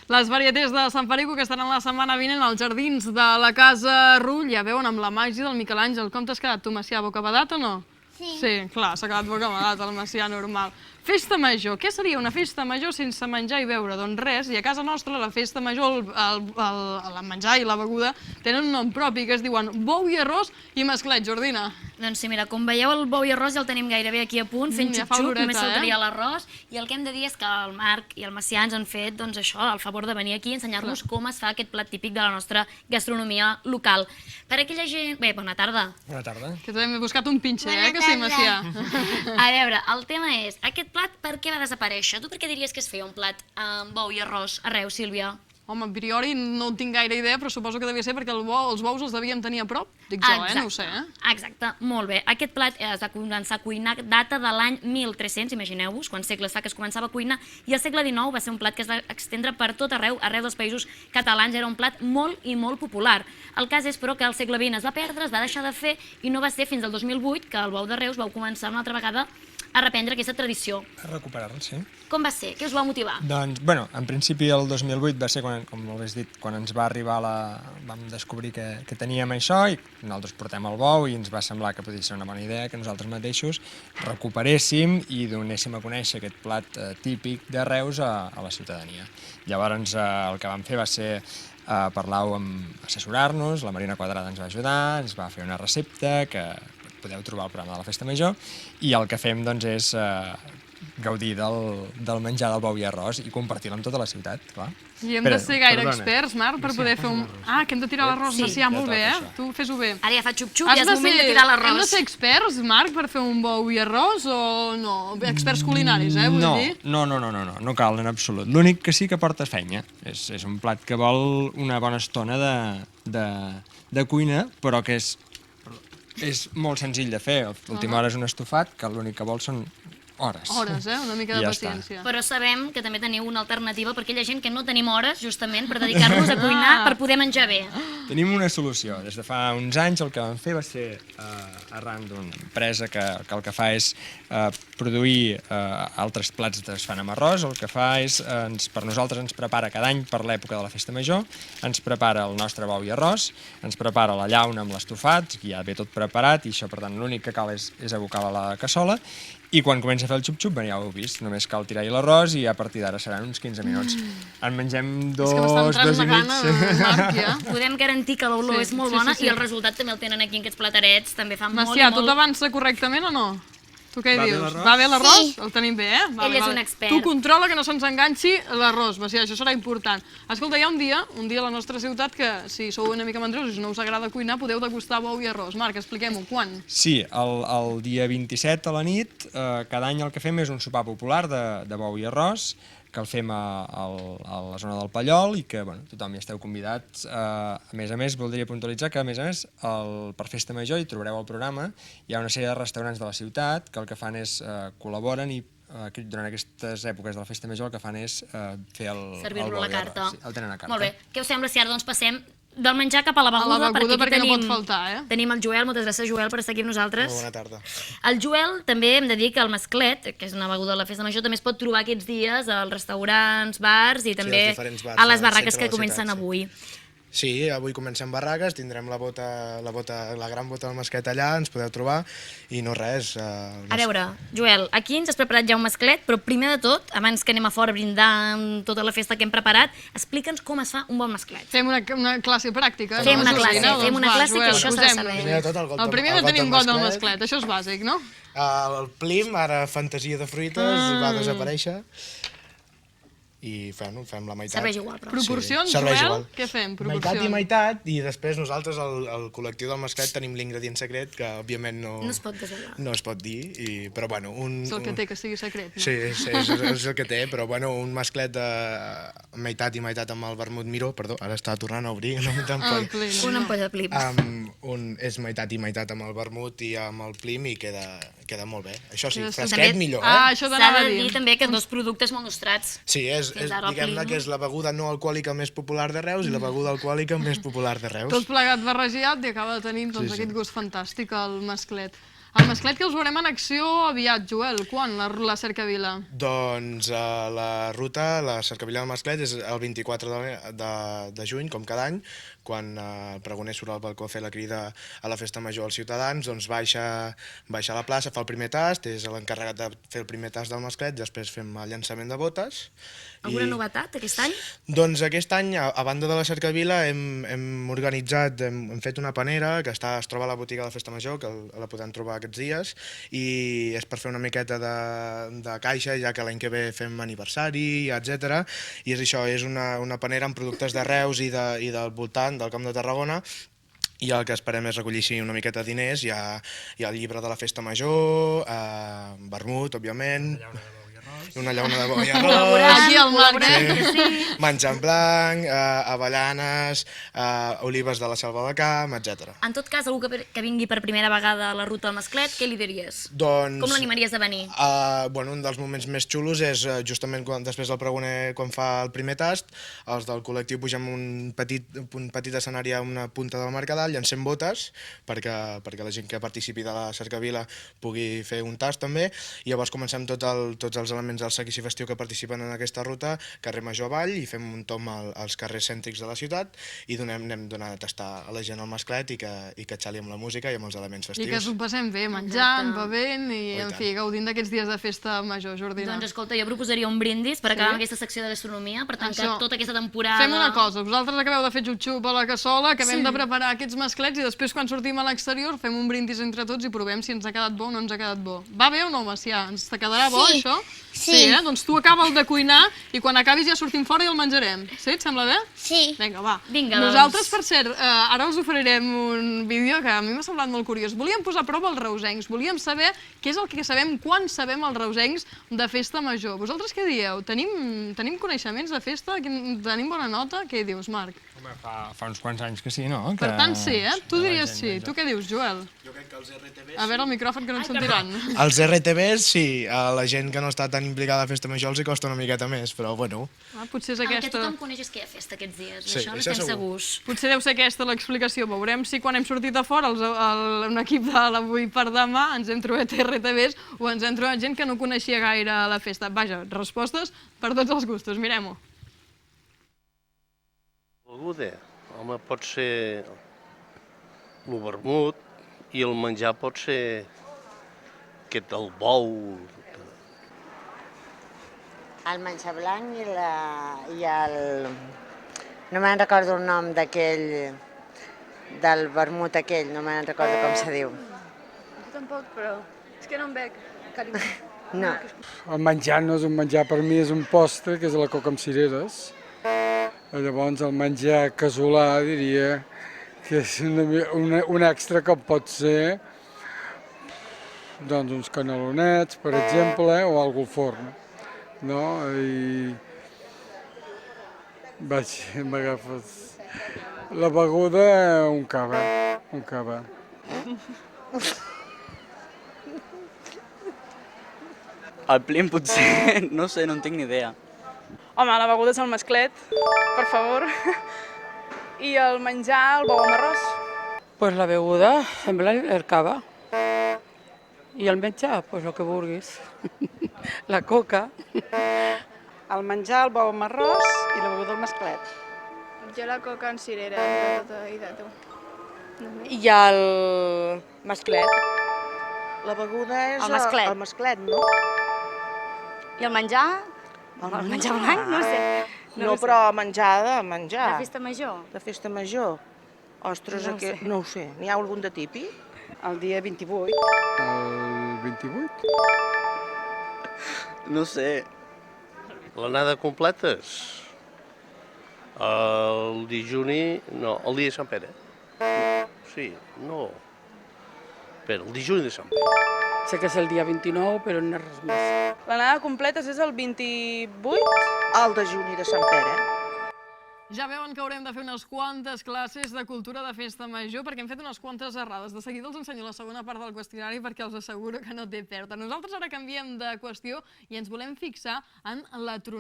Les varietés de Sant Feliu que estaran la setmana vinent als jardins de la Casa Rull. Ja veuen, amb la màgia del Miquel Àngel. Com t'has quedat, tu, Macià, bocabadat o no? Sí. Sí, clar, s'ha quedat bocabadat el Macià normal. Festa major. Què seria una festa major sense menjar i beure? Doncs res, i a casa nostra la festa major, el menjar i la beguda tenen un nom propi que es diuen bou i arròs i mesclet, Jordina. Doncs sí, mira, com veieu el bou i arròs ja el tenim gairebé aquí a punt, fent Ja fa xup-xup, oloreta, només faltaria l'arròs. I el que hem de dir és que el Marc i el Macià ens han fet, doncs això, el favor de venir aquí i ensenyar-nos com es fa aquest plat típic de la nostra gastronomia local. Per aquella gent... Bé, bona tarda. Bona tarda. Que també m'he buscat un pinxer, Bona que sí, tarda. Macià? A veure, el tema és, aquest plat per què va desaparèixer? Tu per què diries que es feia un plat amb bou i arròs arreu, Sílvia? Home, a priori no en tinc gaire idea, però suposo que devia ser perquè els bous els devíem tenir a prop. Dic jo, no ho sé, Exacte, molt bé. Aquest plat es va començar a cuinar data de l'any 1300, imagineu-vos, quants segles fa que es començava a cuinar, i al segle XIX va ser un plat que es va extendre per tot arreu dels països catalans, era un plat molt i molt popular. El cas és, però, que al segle XX es va perdre, es va deixar de fer, i no va ser fins al 2008 que el bou de Reus va començar una altra vegada a reprendre aquesta tradició. A recuperar-la, sí. Com va ser? Què us va motivar? Doncs, bueno, en principi el 2008 va ser, quan, com molt has dit, quan ens va arribar vam descobrir que teníem això i nosaltres portem el bou i ens va semblar que podia ser una bona idea que nosaltres mateixos recuperéssim i donéssim a conèixer aquest plat típic de Reus a la ciutadania. Llavors el que vam fer va ser parlar-ho assessorar-nos, la Marina Quadrada ens va ajudar, ens va fer una recepta que podeu trobar al programa de la Festa Major i el que fem doncs és gaudir del menjar del bou i arròs i compartir-lo amb tota la ciutat, clar. I hem de ser gaire experts, Marc, per poder fer un... Ah, que hem de tirar l'arròs, Macià, molt bé, Tu fes-ho bé. Ara ja fa xup-xup, ja és moment de tirar l'arròs. Hem de ser experts, Marc, per fer un bou i arròs o no? Experts culinaris, vull dir? No cal en absolut. L'únic que sí que porta feina. És un plat que vol una bona estona de cuina, però que és molt senzill de fer. L'última hora és un estofat, que l'únic que vol són hores. Hores, una mica de paciència. Però sabem que també teniu una alternativa per aquella gent que no tenim hores, justament, per dedicar-nos a cuinar per poder menjar bé. Tenim una solució. Des de fa uns anys el que vam fer va ser, arran d'una empresa que el que fa és produir altres plats que es fan amb arròs, el que fa és, per nosaltres ens prepara cada any per l'època de la Festa Major, ens prepara el nostre bou i arròs, ens prepara la llauna amb l'estofat, que ja ve tot preparat, i això, per tant, l'únic que cal és abocar-la a la cassola, i quan comença a fer el xup-xup, ja ho heu vist, només cal tirar-hi l'arròs i a partir d'ara seran uns 15 minuts. En mengem dos i mig. Podem garantir que l'olor és molt bona i el resultat també el tenen aquí en aquests platerets, també fa molt i molt... Macià, tot avança correctament o no? Tu què dius? Va bé l'arròs? Sí. El tenim bé, Ell és un expert. Tu controla que no se'ns enganxi l'arròs, Macià, això serà important. Escolta, hi ha un dia a la nostra ciutat que, si sou una mica mandrosos i no us agrada cuinar, podeu degustar bou i arròs. Marc, expliquem-ho, quan? Sí, el dia 27 a la nit, cada any el que fem és un sopar popular de bou i arròs, que el fem a la zona del Pallol i que tothom hi esteu convidats. A més, voldria puntualitzar que, a més, per Festa Major, hi trobareu el programa, hi ha una sèrie de restaurants de la ciutat que el que fan és col·laboren i durant aquestes èpoques de la Festa Major el que fan és fer el servir-lo a la carta. Sí, el tenen a carta. Molt bé. Què us sembla si ara doncs passem del menjar cap a la beguda, perquè no pot faltar, Tenim el Joel, moltes gràcies, Joel, per estar aquí amb nosaltres. Molt bona tarda. El Joel, també hem de dir que el mesclet, que és una beguda de la Festa Major, també es pot trobar aquests dies als restaurants, bars i també a les barraques que comencen avui. Sí, avui comencem barraques, tindrem la gran bota del mesclet allà, ens podeu trobar, i no res. A veure, Joel, aquí ens has preparat ja un mesclet, però primer de tot, abans que anem a fora a brindar amb tota la festa que hem preparat, explica'ns com es fa un bon mesclet. Fem una classe pràctica. Fem una classe, que això s'ha de saber. El primer de tenir un got del mesclet, això és bàsic, no? El plim, ara fantasia de fruites, va desaparèixer. I fem la meitat. Serveix igual, però. Proporcions, Joel? Què fem? Meitat i meitat, i després nosaltres, el col·lectiu del mesclet, tenim l'ingredient secret, que òbviament no es pot desvelar. No es pot dir, però bueno... És el que té, que sigui secret, no? Sí, és el que té, però bueno, un mesclet de meitat i meitat amb el vermut Miró, perdó, ara està tornant a obrir una ampolla de plim. És meitat i meitat amb el vermut i amb el plim i queda molt bé. Això sí, fresquet millor, això t'anava a dir. S'ha de dir també que dos productes molt nostrats. Sí, diguem-ne que és la beguda no alcohòlica més popular de Reus i la beguda alcohòlica més popular de Reus. Tot plegat barrejat i acaba de tenir aquest gust fantàstic, el mesclet. El masclet que els veurem en acció aviat, Joel. Quan, la cercavila? Doncs la ruta, la cercavila del masclet, és el 24 de juny, com cada any, quan el pregoner surt al balcó a fer la crida a la festa major als ciutadans, doncs baixa a la plaça, fa el primer tast, és l'encarregat de fer el primer tast del masclet, després fem el llançament de botes. Alguna novetat aquest any? Doncs aquest any, a banda de la cercavila, hem organitzat, hem fet una panera que es troba a la botiga de la Festa Major, que la podem trobar aquests dies, i és per fer una miqueta de caixa, ja que l'any que ve fem aniversari, etc. I és això, és una panera amb productes de Reus i del voltant, del Camp de Tarragona, i el que esperem és recollir una miqueta de diners. Hi ha el llibre de la Festa Major, vermut, òbviament, una llauna de bou i arròs, Aquí al Marc, menjar en blanc, avellanes, olives de la Selva del Camp, etc. En tot cas, algú que vingui per primera vegada a la ruta del masclet, què li diries? Doncs, Com l'animaries a venir? Un dels moments més xulos és justament després del pregoner, quan fa el primer tast, els del col·lectiu pugem un petit escenari a una punta del Mercadal, llancem botes perquè la gent que participi de la cercavila pugui fer un tast també, i llavors comencem tots els elements del seguici festiu que participen en aquesta ruta, carrer Major avall, i fem un tom als carrers cèntrics de la ciutat i anem donant a tastar a la gent el masclet i que xali amb la música i amb els elements festius. i que s'ho passem bé, menjant, bevent i, en fi, gaudint d'aquests dies de festa major, Jordina. Doncs escolta, jo proposaria un brindis per acabar amb aquesta secció de gastronomia, per tancar tota aquesta temporada. Fem una cosa, vosaltres acabeu de fer xup-xup a la cassola, acabem de preparar aquests masclets i després quan sortim a l'exterior fem un brindis entre tots i provem si ens ha quedat bo o no ens ha quedat bo. Va bé o no, Macià? Ens te quedarà bo, això? Sí, doncs tu acaba el de cuinar i quan acabis ja sortim fora i el menjarem. Sí, et sembla bé? Sí. Vinga, va. Vinga, Nosaltres, per cert, ara us oferirem un vídeo que a mi m'ha semblat molt curiós. Volíem posar a prova els reusencs, volíem saber què és el que sabem, quan sabem els reusencs de festa major. Vosaltres què dieu? Tenim coneixements de festa? Tenim bona nota? Què dius, Marc? Home, fa uns quants anys que sí, no? Per tant, sí, eh? Tu diries sí. Tu què dius, Joel? Jo crec que els RTBs... A veure el micròfon que no ens sentiran. Els RTBs, sí, a la gent que no està tan implicada a la festa major els hi costa una miqueta més, però bueno. Potser és El que aquesta... tothom coneix és que hi ha festa aquests dies, Sí, això això n'estem segur. segurs. Potser deu ser aquesta l'explicació. Veurem si quan hem sortit a fora un equip de l'Avui per Demà ens hem trobat RTBs o ens hem trobat gent que no coneixia gaire la festa. Vaja, respostes per tots els gustos. Mirem-ho. Beguda, home, pot ser el vermut i el menjar pot ser aquest, el bou. El menjar blanc i el... No me'n recordo el nom d'aquell... del vermut aquell, no me'n recordo com se diu. Jo tampoc, però és que no em veig, carinyo. No. El menjar no és un menjar, per mi és un postre, que és la coca amb cireres. Llavors el menjar casolà diria que és un extra que pot ser doncs uns canelonets, per exemple, o algo al forn. No? I vaig, m'agafes... La beguda, un cava, un cava. El plin potser, no sé, no en tinc ni idea. Home, la beguda és el masclet, per favor. I el menjar, el bou amb arròs. Pues la beguda sembla el cava. I el menjar, pues el que vulguis. La coca. El menjar, el bou amb arròs i la beguda el masclet. Jo la coca en cirera, i de tu. I el masclet. La beguda és El masclet. el masclet, no? I el menjar? El menjar blanc? No sé. No, però menjar de menjar. De festa major? De festa major. Ostres, No ho sé. no ho sé. N'hi ha algun de típic? El dia 28. El 28? No sé. L'anada completes. El dijuni... No, el dia de Sant Pere. Sí, no. Espera, el dijuni de Sant Pere. Sé que és el dia 29, però no és res més. L'anada completa és el 28? El de juni de Sant Pere. Ja veuen que haurem de fer unes quantes classes de cultura de festa major perquè hem fet unes quantes errades. De seguida els ensenyo la segona part del qüestionari perquè els asseguro que no té pèrdua. Nosaltres ara canviem de qüestió i ens volem fixar en la tronada.